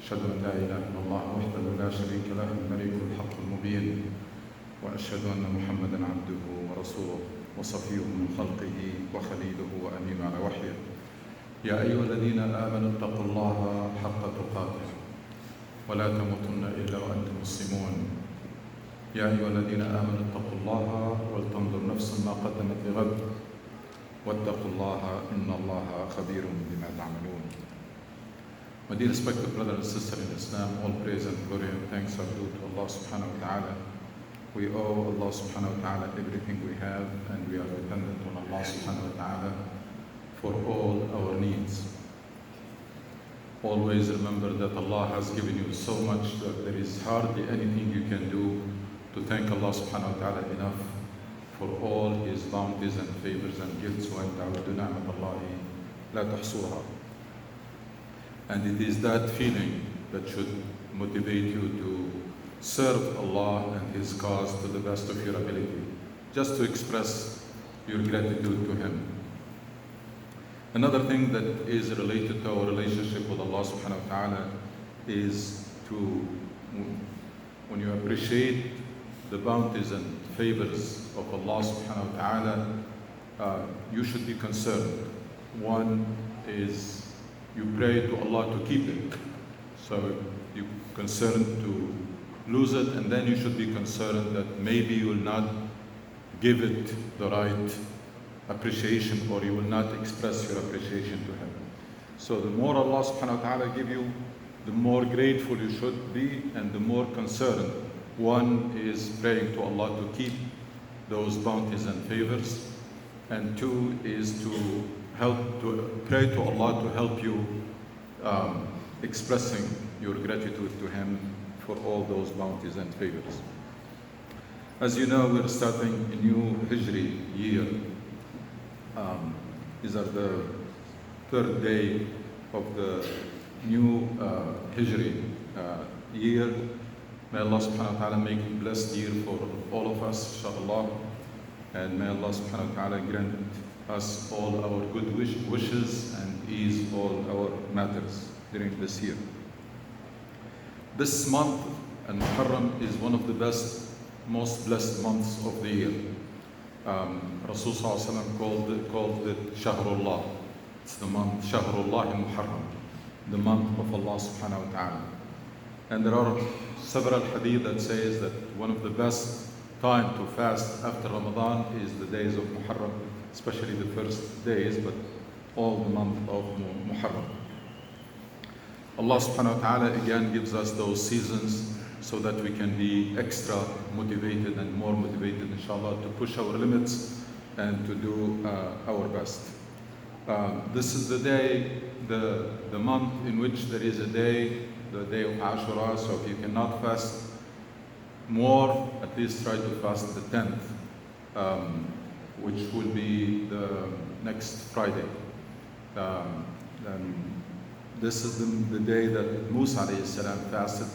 أشهد أن لا إله إلا الله وحده لا شريك له الملك الحق المبين وأشهد أن محمدا عبده ورسوله وصفيه من خلقه وخليله وأمين على وحيه. يا أيها الذين آمنوا اتقوا الله حق تقاته ولا تموتن إلا وأنتم مسلمون. يا أيها الذين آمنوا اتقوا الله ولتنظر نفس ما قدمت لغد واتقوا الله إن الله خبير بما تعملون. My dear respected brothers and sisters in Islam, all praise and glory and thanks are due to Allah subhanahu wa ta'ala. We owe Allah subhanahu wa ta'ala everything we have, and we are dependent on Allah subhanahu wa ta'ala for all our needs. Always remember that Allah has given you so much that there is hardly anything you can do to thank Allah subhanahu wa ta'ala enough for all His bounties and favors and gifts. وَإِنْ تَعُدُّوا نِعْمَةَ اللَّهِ لَا تُحْصُوهَا. And it is that feeling that should motivate you to serve Allah and His cause to the best of your ability. Just to express your gratitude to Him. Another thing that is related to our relationship with Allah subhanahu wa ta'ala is to, when you appreciate the bounties and favors of Allah subhanahu wa ta'ala, you should be concerned. One is you pray to Allah to keep it. So you're concerned to lose it, and then you should be concerned that maybe you will not give it the right appreciation, or you will not express your appreciation to Him. So the more Allah subhanahu wa ta'ala give you, the more grateful you should be and the more concerned. One is praying to Allah to keep those bounties and favors, and two is to pray to Allah to help you expressing your gratitude to Him for all those bounties and favors. As you know, we're starting a new Hijri year. These are the third day of the new Hijri year. May Allah subhanahu wa ta'ala make it a blessed year for all of us, inshallah. And may Allah subhanahu wa ta'ala grant us all our good wishes and ease all our matters during this year. This month, Muharram, is one of the best, most blessed months of the year. Rasul sallallahu alaihi wasallam called it Shahrullah. It's the month Shahrullah al-Muharram, the month of Allah subhanahu wa ta'ala. And there are several hadith that says that one of the best time to fast after Ramadan is the days of Muharram, especially the first days, but all the month of Muharram. Allah subhanahu wa ta'ala again gives us those seasons so that we can be extra motivated and more motivated, inshallah, to push our limits and to do our best. This is the day, the month in which there is a day, the day of Ashura, so if you cannot fast more, at least try to fast the 10th, which will be the next Friday. This is the day that Musa alayhi salam fasted,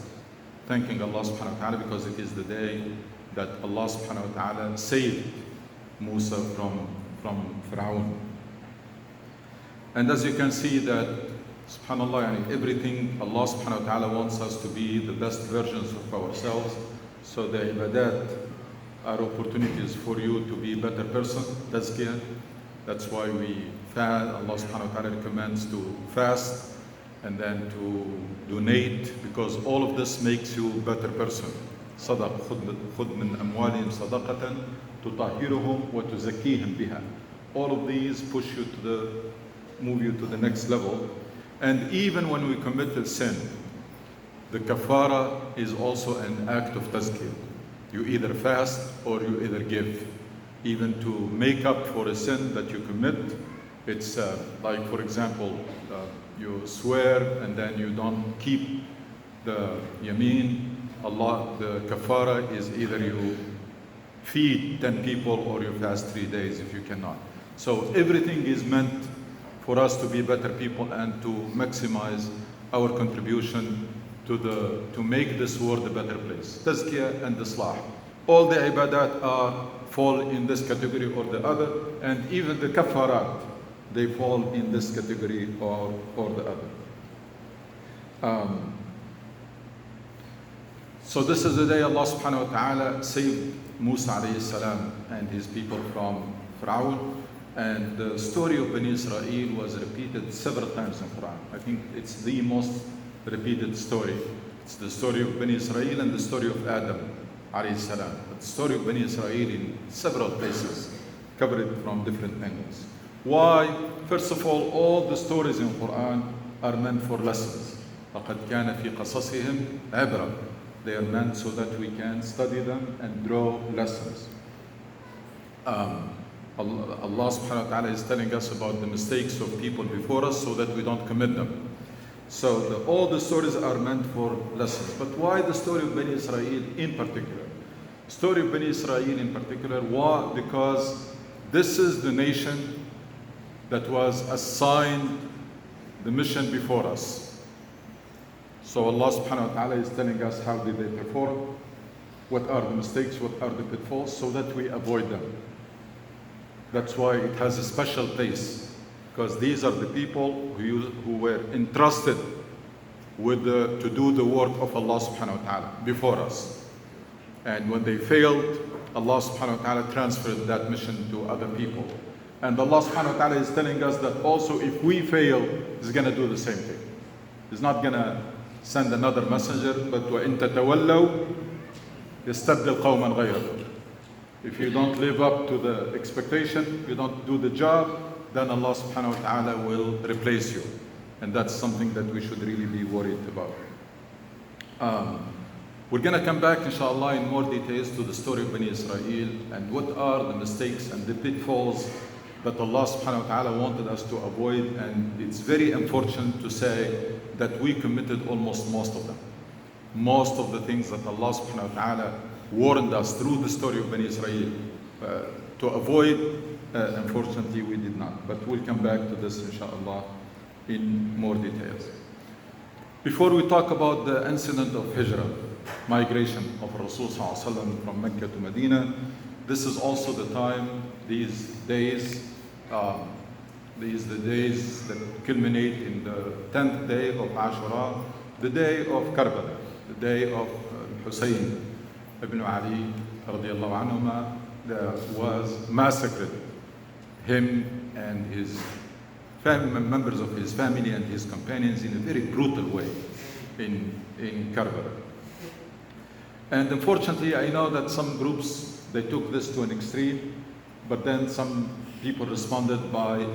thanking Allah subhanahu wa ta'ala because it is the day that Allah subhanahu wa ta'ala saved Musa from Fir'aun. And as you can see that, subhanAllah, everything Allah subhanahu wa ta'ala wants us to be the best versions of ourselves. So the ibadat are opportunities for you to be a better person, tazkiyah. That's why we fast. Allah subhanahu wa ta'ala recommends to fast and then to donate, because all of this makes you a better person. صدق خذ من أموالهم صدقة تطهرهم وتزكيهم بها. All of these push you move you to the next level. And even when we commit a sin, the kafara is also an act of tazkiyah. You either fast or you either give. Even to make up for a sin that you commit, it's like, for example, you swear and then you don't keep the yameen. Allah, the kafara is either you feed 10 people or you fast 3 days if you cannot. So everything is meant for us to be better people and to maximize our contribution to make this world a better place. Tazkiyah and Islah. All the ibadat fall in this category or the other, and even the kafarat, they fall in this category or the other. So this is the day Allah subhanahu wa ta'ala saved Musa alayhi salam and his people from Fir'aun. And the story of Bani Israel was repeated several times in Quran. I think it's the most repeated story. It's the story of Bani Israel and the story of Adam alayhi salam. The story of Bani Israel in several places, covered from different angles. Why? First of all the stories in Quran are meant for lessons. لَقَدْ كَانَ فِي قَصَصِهِمْ عِبْرَةٌ. They are meant so that we can study them and draw lessons. Allah subhanahu wa ta'ala is telling us about the mistakes of people before us so that we don't commit them. So all the stories are meant for lessons. But why the story of Bani Israel in particular? Story of Bani Israel in particular, why? Because this is the nation that was assigned the mission before us. So Allah subhanahu wa ta'ala is telling us how did they perform, what are the mistakes, what are the pitfalls, so that we avoid them. That's why it has a special place, because these are the people who were entrusted with to do the work of Allah subhanahu wa ta'ala before us. And when they failed, Allah subhanahu wa ta'ala transferred that mission to other people. And Allah subhanahu wa ta'ala is telling us that also if we fail, He's going to do the same thing. He's not going to send another messenger, but وَإِن تَتَوَلَّوْا يَسْتَبْدِلْ قَوْمًا غَيْرَكُمْ. If you don't live up to the expectation, you don't do the job, then Allah subhanahu wa ta'ala will replace you. And that's something that we should really be worried about. We're going to come back, inshallah, in more details to the story of Bani Israel and what are the mistakes and the pitfalls that Allah subhanahu wa ta'ala wanted us to avoid. And it's very unfortunate to say that we committed almost most of them. Most of the things that Allah subhanahu wa ta'ala warned us through the story of Bani Israel to avoid, unfortunately we did not. But we'll come back to this, inshallah, in more details. Before we talk about the incident of Hijrah, migration of Rasul sallallahu alaihi wasallam from Mecca to Medina, this is also the time, these days the days that culminate in the 10th day of Ashura, the day of Karbala, the day of Hussein ibn Ali radiallahu anhuma, was massacred, him and his members of his family and his companions, in a very brutal way in Karbala. And unfortunately, I know that some groups, they took this to an extreme, but then some people responded by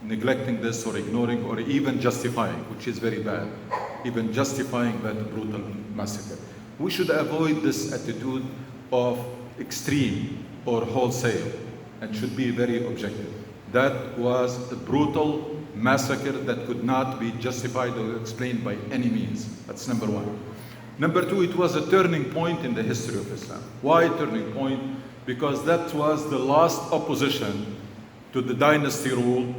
neglecting this or ignoring or even justifying, which is very bad, even justifying that brutal massacre. We should avoid this attitude of extreme or wholesale and should be very objective. That was a brutal massacre that could not be justified or explained by any means. That's number one. Number two, it was a turning point in the history of Islam. Why turning point? Because that was the last opposition to the dynasty rule,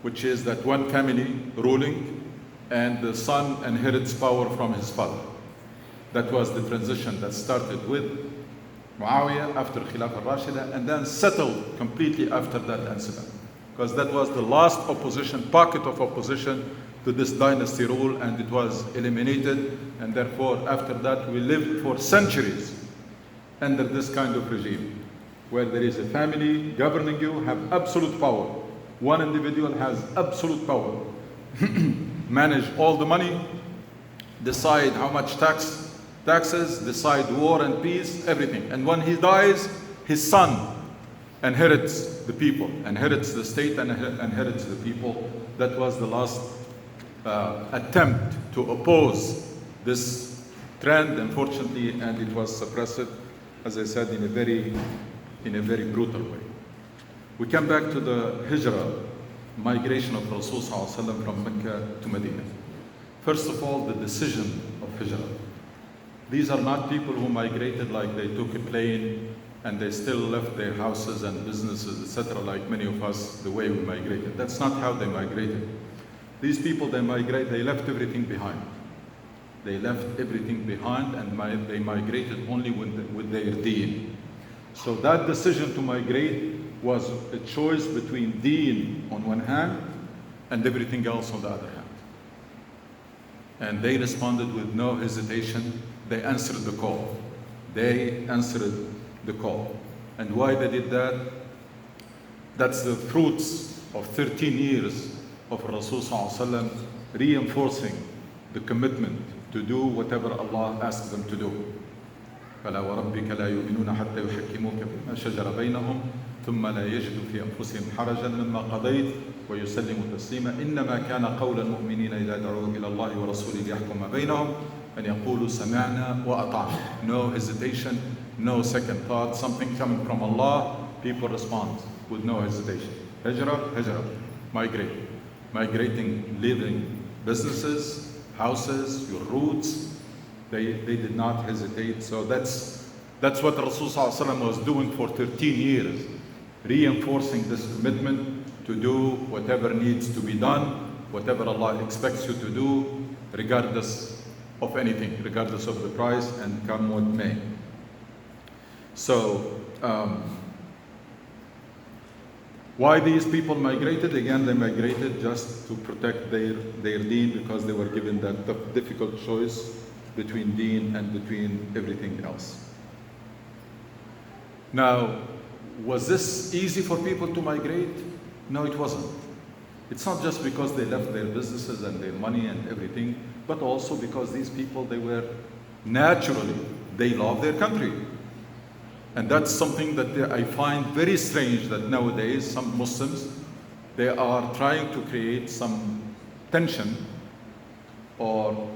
which is that one family ruling and the son inherits power from his father. That was the transition that started with Muawiyah after Khilafah al-Rashida and then settled completely after that incident. Because that was the last opposition, pocket of opposition to this dynasty rule, and it was eliminated. And therefore, after that, we lived for centuries under this kind of regime, where there is a family governing you, have absolute power. One individual has absolute power. Manage all the money, decide how much taxes, decide war and peace, everything. And when he dies, his son inherits the people, inherits the state and inherits the people. That was the last attempt to oppose this trend, unfortunately, and it was suppressed, as I said, in a very brutal way. We come back to the Hijrah, migration of Rasul sallallahu alaihi wasallam from Mecca to Medina. First of all, the decision of Hijrah. These are not people who migrated like they took a plane and they still left their houses and businesses, etc., like many of us, the way we migrated. That's not how they migrated. These people, they left everything behind. They left everything behind and they migrated only with their deen. So that decision to migrate was a choice between deen on one hand and everything else on the other hand. And they responded with no hesitation. They answered the call. They answered the call. And why they did that? That's the fruits of 13 years of Rasul sallallahu alaihi wasallam reinforcing the commitment to do whatever Allah asks them to do. فَلَا وَرَبِّكَ لَا يُؤْمِنُونَ حَتَّى يُحَكِّمُوكَ فِيمَا شَجَرَ بَيْنَهُمْ ثُمَّ لَا يَجِدُوا فِي أَنفُسِهِمْ حَرَجًا مِمَّا قَضَيْتَ وَيُسَلِّمُوا تَسْلِيمًا إِنَّمَا كَانَ قَوْلَ الْمُؤْمِنِينَ إِذَا دَعُوا إِلَى اللَّهِ وَرَسُولِهِ لِيَحْكُمَ بَيْنَهُمْ أَنْ يَقُولُوا سَمِعْنَا وَأَطَعْنَا. No hesitation, no second thought. Something coming from Allah, people respond with no hesitation. Hijrah, migrate. Migrating, leaving businesses, houses, your roots. They did not hesitate. So that's what Rasul sallallahu alaihi wasallam was doing for 13 years, reinforcing this commitment to do whatever needs to be done, whatever Allah expects you to do, regardless of anything, regardless of the price, and come what may. So Why these people migrated? Again, they migrated just to protect their deen, because they were given that difficult choice between deen and between everything else. Now, was this easy for people to migrate? No, it wasn't. It's not just because they left their businesses and their money and everything, but also because these people, they love their country. And that's something that I find very strange, that nowadays some Muslims, they are trying to create some tension or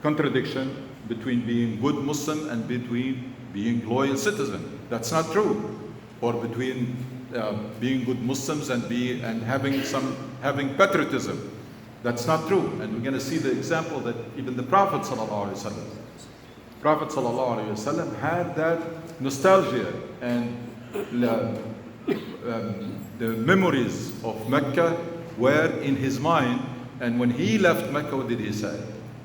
contradiction between being good Muslim and between being loyal citizen. That's not true. Or between being good Muslims and having patriotism. That's not true. And we're going to see the example that even the Prophet ﷺ had that nostalgia and the memories of Mecca were in his mind. And when he left Mecca, what did he say?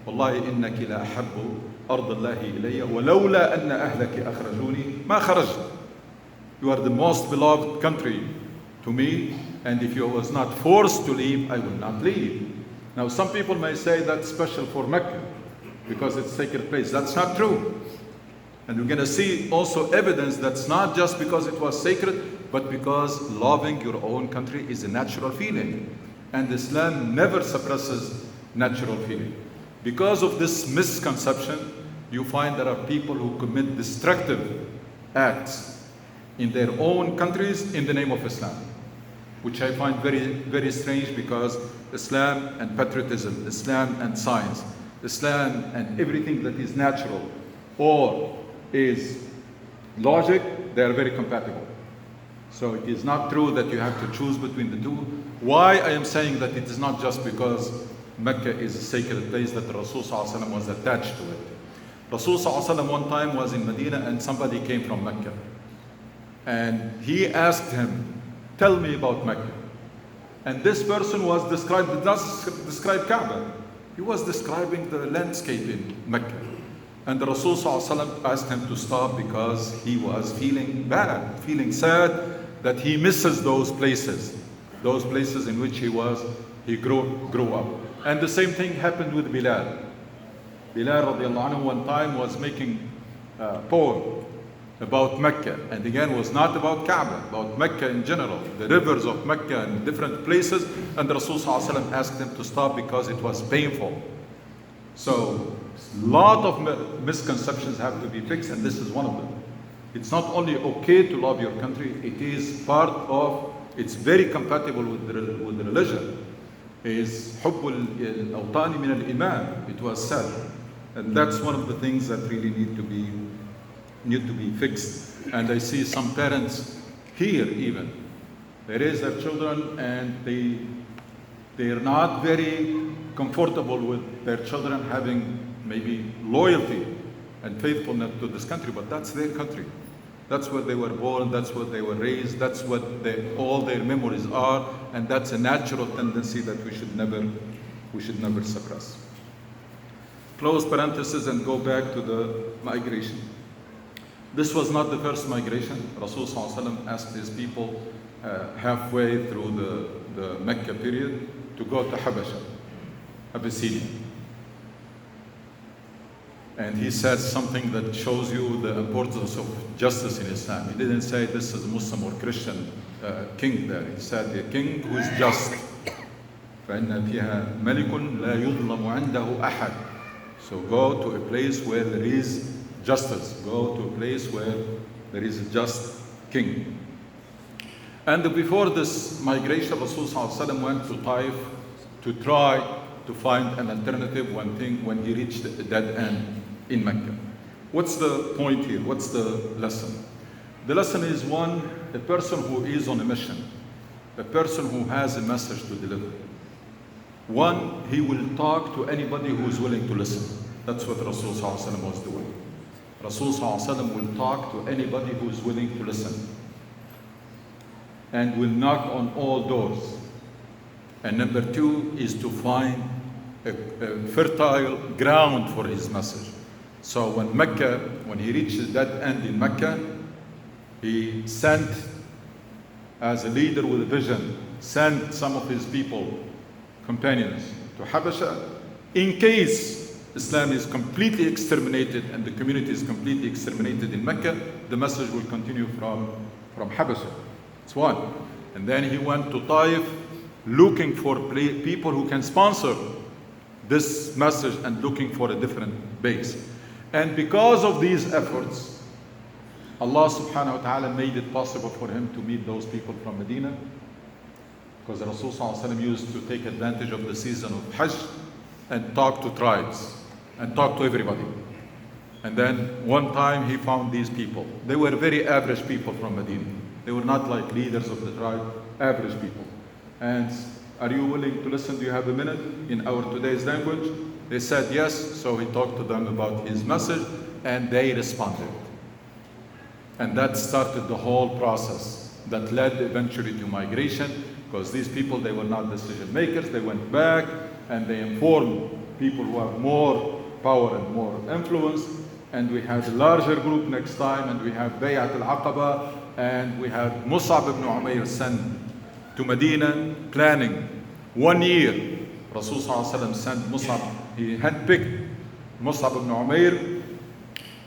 Wallahi innaki la ahabbu ardallahi ilayya walawla anna ahlaki akhrajuni ma kharajt. You are the most beloved country to me, and if you was not forced to leave, I will not leave. Now, some people may say that's special for Mecca because it's a sacred place. That's not true. And we're going to see also evidence that's not just because it was sacred, but because loving your own country is a natural feeling. And Islam never suppresses natural feeling. Because of this misconception, you find there are people who commit destructive acts in their own countries in the name of Islam, which I find very, very strange, because Islam and patriotism, Islam and science, Islam and everything that is natural or is logic, they are very compatible. So it is not true that you have to choose between the two. Why I am saying that it is not just because Mecca is a sacred place that Rasul ﷺ was attached to it. Rasul ﷺ one time was in Medina and somebody came from Mecca. And he asked him, tell me about Mecca. And this person was did not describe Kaaba. He was describing the landscape in Mecca. And the Rasul ﷺ asked him to stop because he was feeling bad, feeling sad that he misses those places in which he grew up. And the same thing happened with Bilal. Bilal radiallahu anhu one time was making a poem about Mecca, and again was not about Kaaba, about Mecca in general, the rivers of Mecca and different places, and the Rasul ﷺ asked him to stop because it was painful. So a lot of misconceptions have to be fixed, and this is one of them. It's not only okay to love your country, it is it's very compatible with the religion. Is hubbul awtani min al-iman, it was said. And that's one of the things that really need to be fixed. And I see some parents here even, they raise their children and they are not very comfortable with their children having maybe loyalty and faithfulness to this country, but that's their country. That's where they were born, that's where they were raised, that's what all their memories are, and that's a natural tendency that we should never suppress. Close parenthesis and go back to the migration. This was not the first migration. Rasul ﷺ asked his people halfway through the Mecca period to go to Abyssinia. And he said something that shows you the importance of justice in Islam. He didn't say this is a Muslim or Christian king there. He said a king who is just. فَإِنَّ فِيهَا مَلِكٌ لَا يُظْلَمُ عِنْدَهُ أَحَدٌ. So go to a place where there is justice. Go to a place where there is a just king. And before this migration, Rasul ﷺ went to Taif to try to find an alternative when he reached a dead end in Mecca. What's the point here? What's the lesson? The lesson is, one, a person who is on a mission, a person who has a message to deliver. One, he will talk to anybody who is willing to listen. That's what Rasul ﷺ was doing. Rasul ﷺ will talk to anybody who is willing to listen and will knock on all doors. And number two is to find a fertile ground for his message. So when he reached that end in Mecca, he sent as a leader with a vision, sent some of his people, companions, to Habasha. In case Islam is completely exterminated and the community is completely exterminated in Mecca, the message will continue from Habasha. It's one. And then he went to Taif looking for people who can sponsor this message and looking for a different base. And because of these efforts, Allah subhanahu wa ta'ala made it possible for him to meet those people from Medina, because the Rasul sallallahu alaihi wasallam used to take advantage of the season of Hajj and talk to tribes and talk to everybody. And then one time he found these people. They were very average people from Medina. They were not like leaders of the tribe, average people. And are you willing to listen? Do you have a minute in our today's language? They said yes, so he talked to them about his message and they responded. And that started the whole process that led eventually to migration, because these people, they were not decision makers. They went back and they informed people who have more power and more influence. And we had a larger group next time, and we have Bay'at al-Aqaba, and we had Mus'ab ibn Umayr sent to Medina, planning 1 year. Rasul sallallahu alaihi wasallam sent Mus'ab, he handpicked Mus'ab ibn Umayr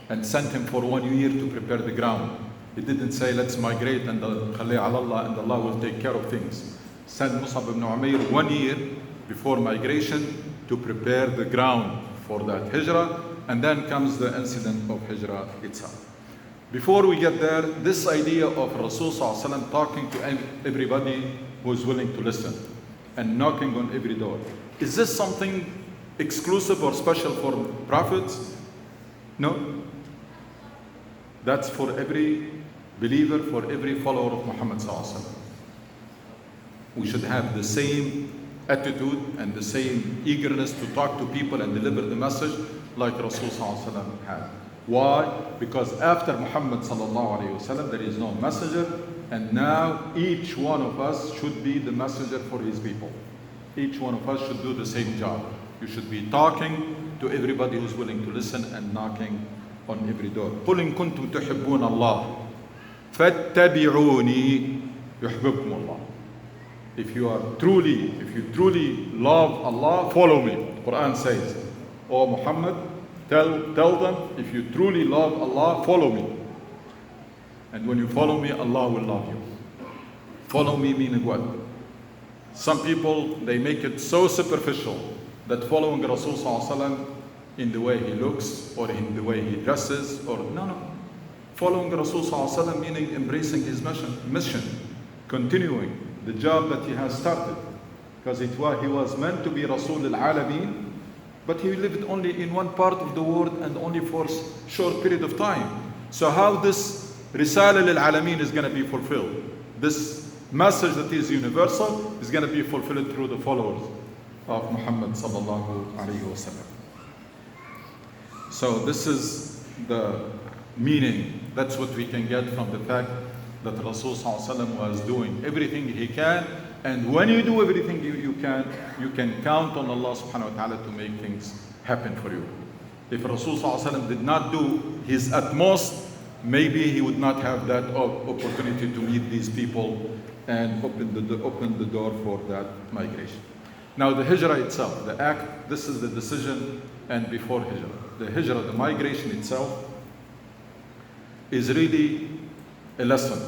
and sent him for 1 year to prepare the ground. He didn't say, let's migrate and khali ala Allah and Allah will take care of things. Sent Mus'ab ibn Umayr 1 year before migration to prepare the ground for that hijrah, and then comes the incident of hijrah itself. Before we get there, this idea of Rasul sallallahu alaihi wasallam talking to everybody who is willing to listen and knocking on every door, is this something exclusive or special for prophets? No. That's for every believer, for every follower of Muhammad sallallahu alaihi wasallam. We should have the same attitude and the same eagerness to talk to people and deliver the message like Rasul sallallahu alaihi wasallam had. Why? Because after Muhammad sallallahu alaihi wasallam, there is no messenger, and now each one of us should be the messenger for his people. Each one of us should do the same job. You should be talking to everybody who's willing to listen and knocking on every door. قُلْ إِن كُنْتُمْ تُحِبُّونَ اللَّهَ فَاتَّبِعُونِي يُحْبِبْكُمُ اللَّهُ. If you truly love Allah, follow me. The Quran says, "O Muhammad, tell them, if you truly love Allah, follow me. And when you follow me, Allah will love you." Follow me meaning what? Some people, they make it so superficial that following Rasul sallallahu alaihi wasallam in the way he looks or in the way he dresses, or no. Following Rasul sallallahu alaihi wasallam meaning embracing his mission, continuing the job that he has started. Because he was meant to be Rasul al-Alameen, but he lived only in one part of the world and only for a short period of time. So how this Risala lil-Alameen is going to be fulfilled? This message that is universal is going to be fulfilled through the followers of Muhammad sallallahu alaihi wasallam. So this is the meaning. That's what we can get from the fact that Rasul sallallahu alaihi wasallam was doing everything he can. And when you do everything you can count on Allah subhanahu wa ta'ala to make things happen for you. If Rasul sallallahu alaihi wasallam did not do his utmost, maybe he would not have that opportunity to meet these people and open the door for that migration. Now the hijrah itself, the act, this is the decision, and before hijrah. The hijrah, the migration itself, is really a lesson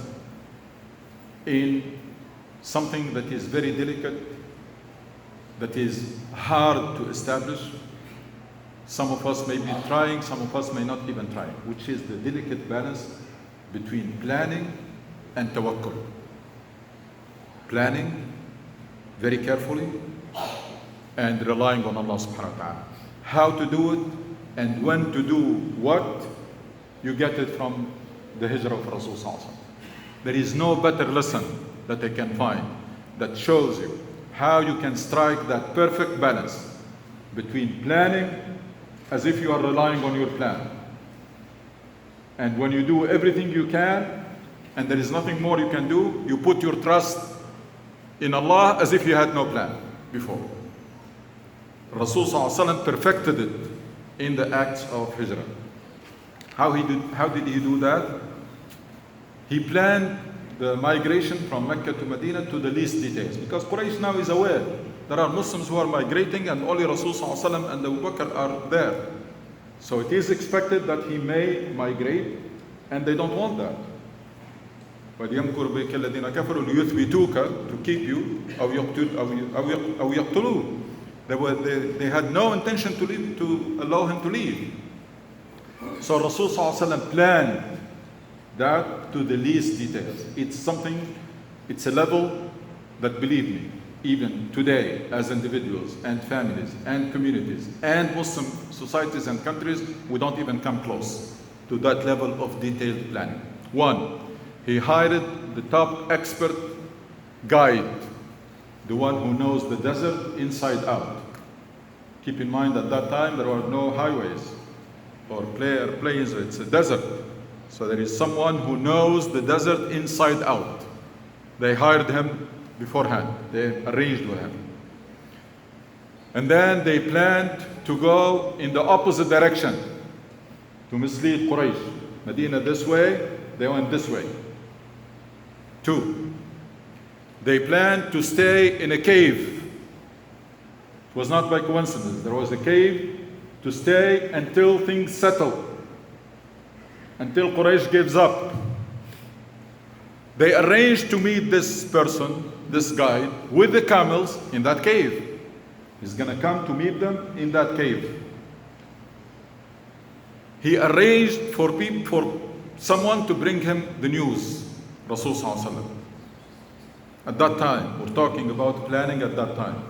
in something that is very delicate, that is hard to establish. Some of us may be trying, some of us may not even try, which is the delicate balance between planning and tawakkul. Planning very carefully and relying on Allah subhanahu wa ta'ala. How to do it and when to do what, you get it from the hijrah of Rasul sallallahu alaihi wasallam. There is no better lesson that I can find that shows you how you can strike that perfect balance between planning as if you are relying on your plan, and when you do everything you can and there is nothing more you can do, you put your trust in Allah as if you had no plan before. Rasul sallallahu alaihi wasallam perfected it in the acts of hijrah. How did he do that? He planned the migration from Mecca to Medina to the least details. Because Quraysh now is aware there are Muslims who are migrating and only Rasul ﷺ and Abu Bakr are there. So it is expected that he may migrate, and they don't want that. وَلْيَمْكُرْ بِكَ الَّذِينَ كَفَرُوا لِيُثْبِتُوكَ, to keep you, أو يقتلوه. They had no intention to leave, to allow him to leave. So Rasul ﷺ planned that to the least details. It's a level that, believe me, even today, as individuals and families and communities and Muslim societies and countries, we don't even come close to that level of detailed planning. One, he hired the top expert guide, the one who knows the desert inside out. Keep in mind at that time there were no highways or plains, it's a desert. So there is someone who knows the desert inside out. They hired him beforehand, they arranged with him. And then they planned to go in the opposite direction to mislead Quraysh. Medina this way, they went this way. Two, they planned to stay in a cave. It was not by coincidence. There was a cave to stay until things settle, until Quraysh gives up. They arranged to meet this person, this guide, with the camels in that cave. He's going to come to meet them in that cave. He arranged for someone to bring him the news, Rasul Sallallahu Alaihi Wasallam. At that time, we're talking about planning at that time.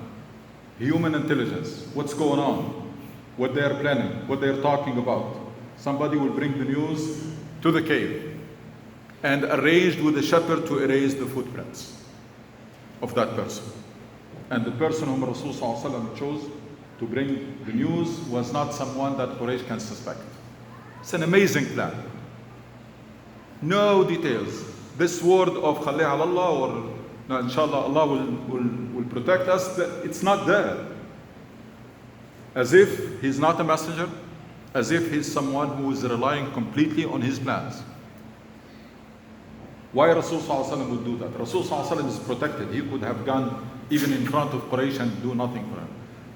Human intelligence, what's going on, what they're planning, what they're talking about. Somebody will bring the news to the cave and arranged with the shepherd to erase the footprints of that person. And the person whom Rasul Sallallahu Alaihi Wasallam chose to bring the news was not someone that Quraysh can suspect. It's an amazing plan. No details. This word of Khalli ala Allah or no, inshallah Allah will protect us, it's not there. As if he's not a messenger, as if he's someone who is relying completely on his plans. Why Rasul Sallallahu Alaihi Wasallam would do that? Rasul Sallallahu Alaihi Wasallam is protected. He could have gone even in front of Quraysh and do nothing for him.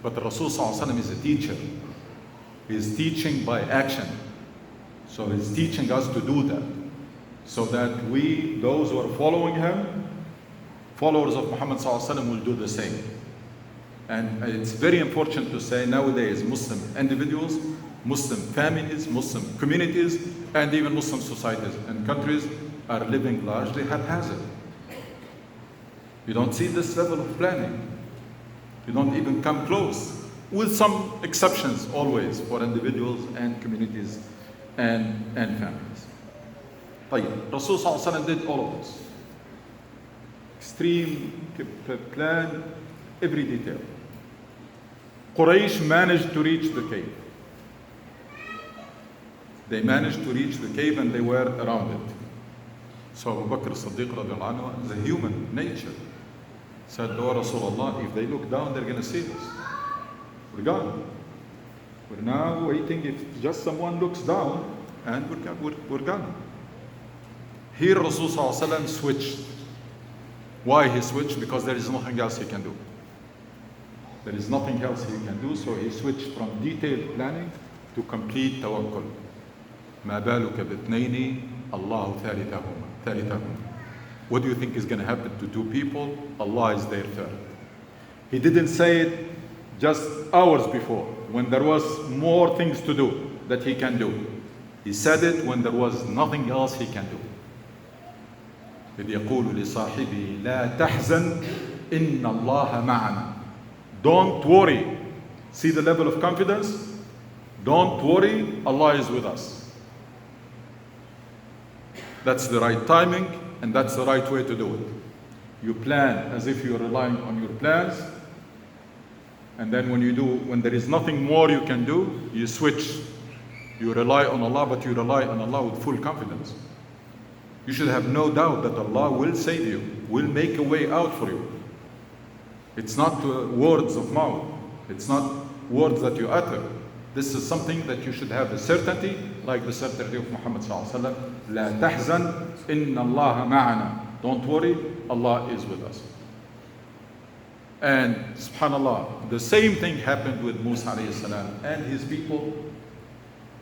But Rasul Sallallahu Alaihi Wasallam is a teacher. He is teaching by action. So he's teaching us to do that. So that we, those who are following him, followers of Muhammad Sallallahu Alaihi Wasallam, will do the same. And it's very important to say nowadays Muslim individuals, Muslim families, Muslim communities, and even Muslim societies and countries are living largely haphazard. You don't see this level of planning. You don't even come close, with some exceptions always for individuals and communities and families. Rasul Sallallahu Alaihi Wasallam did all of this. Extreme plan, every detail. Quraysh managed to reach the cave. They managed to reach the cave and they were around it. So Abu Bakr as-Siddiq radiallahu anhu, the human nature, said, "Oh Rasulullah, if they look down, they're going to see us. We're gone. We're now waiting if just someone looks down and we're gone." Here Rasul Sallallahu Alaihi Wasallam switched. Why he switched? Because there is nothing else he can do. There is nothing else he can do, so he switched from detailed planning to complete tawakkul. ما بالك باثنين الله ثالثهما. What do you think is going to happen to two people? Allah is their third. He didn't say it just hours before, when there was more things to do that he can do. He said it when there was nothing else he can do. إذ يقول لصاحبه لا تحزن إن الله معنا. Don't worry. See the level of confidence? Don't worry, Allah is with us. That's the right timing and that's the right way to do it. You plan as if you're relying on your plans, and then when there is nothing more you can do, you switch. You rely on Allah, but you rely on Allah with full confidence. You should have no doubt that Allah will save you, will make a way out for you. It's not words of mouth. It's not words that you utter. This is something that you should have the certainty, like the certainty of Muhammad sallallahu alaihi wasallam. لا تحزن إن الله معنا. Don't worry, Allah is with us. And subhanAllah, the same thing happened with Musa alayhi salam and his people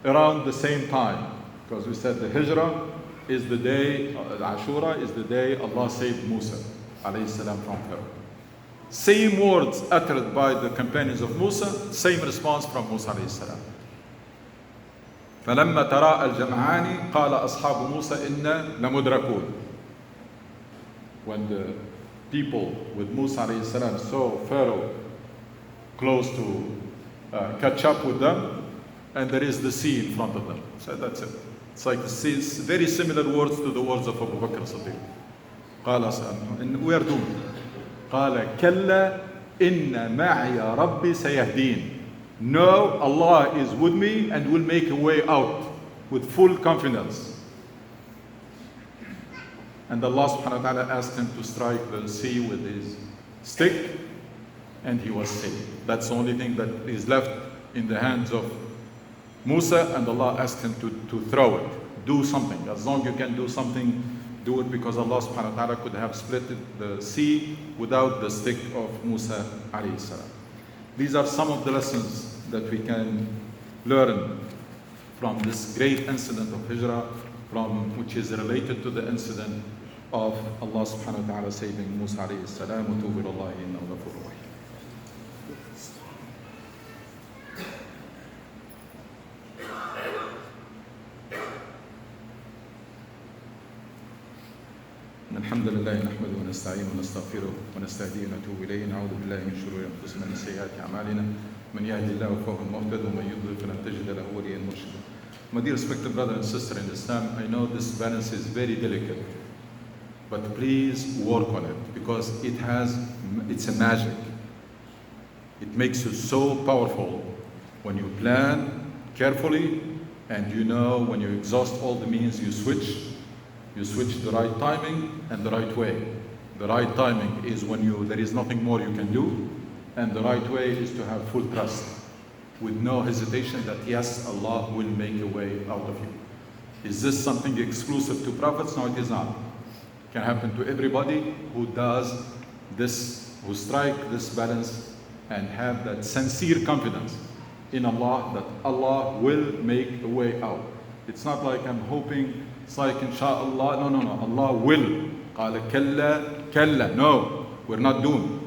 around the same time. Because we said the Hijrah is the day, Ashura is the day Allah saved Musa alayhi salam from Pharaoh. Same words uttered by the companions of Musa, same response from Musa alayhi salam. فلما تراءى الجمعان قال أصحاب موسى إنا لمدركون. When the people with Musa alayhi salam saw Pharaoh close to catch up with them, and there is the sea in front of them. So that's it. It's like the sea, it's very similar words to the words of Abu Bakr Siddiq. قال we are doomed. قال كلا إن معي ربي سيهدين. No, Allah is with me and will make a way out with full confidence. And Allah subhanahu wa ta'ala asked him to strike the sea with his stick, and he was saved. That's the only thing that is left in the hands of Musa, and Allah asked him to throw it. Do something. As long as you can do something, do it, because Allah subhanahu wa ta'ala could have split the sea without the stick of Musa alayhi salam. These are some of the lessons that we can learn from this great incident of Hijrah, which is related to the incident of Allah subhanahu wa ta'ala saving Musa alayhi salam. وَتُوبِ إِلَى اللَّهِ إِنَّهُ غَفُورٌ رَحِيمٌ. الحمد لله نحمده ونستعينه ونستغفره ونستهديه ونتوب إليه. نعوذ بالله من شرور أنفسنا ومن سيئات أعمالنا. من يهد الله فهو المهتد ومن يضلل فلن تجد له وليا مرشدا. My dear respected brother and sister in Islam, I know this balance is very delicate, but please work on it, because it's a magic. It makes you so powerful when you plan carefully, and you know when you exhaust all the means, you switch the right timing and the right way. The right timing is when there is nothing more you can do, and the right way is to have full trust with no hesitation that yes, Allah will make a way out of you. Is this something exclusive to prophets? No, it is not. It can happen to everybody who does this, who strike this balance and have that sincere confidence in Allah that Allah will make a way out. It's not like I'm hoping, it's like inshallah. No. Allah will. قال كلا كلا. No, we're not doomed.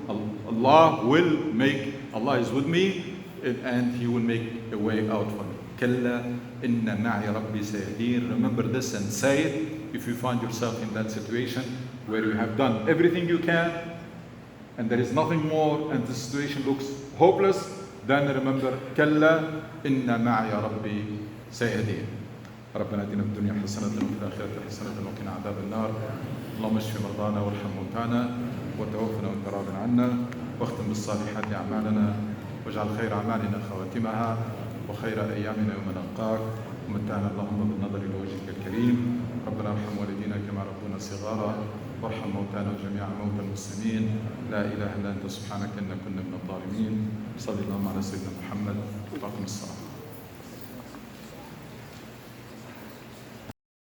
Allah will make, Allah is with me, and He will make a way out for me. كلا إن معي ربي سيهدين. Remember this and say it if you find yourself in that situation where you have done everything you can and there is nothing more and the situation looks hopeless. Then remember كلا إن معي ربي سيهدين. ربنا آتنا في الدنيا حسنة وفي الآخرة حسنة وقنا عذاب النار. اللهم اشف مرضانا وارحم موتانا وتوفنا وانت راض عنا واختم بالصالحات أعمالنا واجعل خير أعمالنا خواتمها وخير أيامنا يوم نلقاك ومتعنا اللهم بالنظر لوجهك الكريم. ربنا ارحم والدينا كما ربونا صغارا وارحم موتانا وجميع موتى المسلمين. لا إله إلا أنت سبحانك إنا كنا من الظالمين. صلى الله على سيدنا محمد وأقم الصلاة.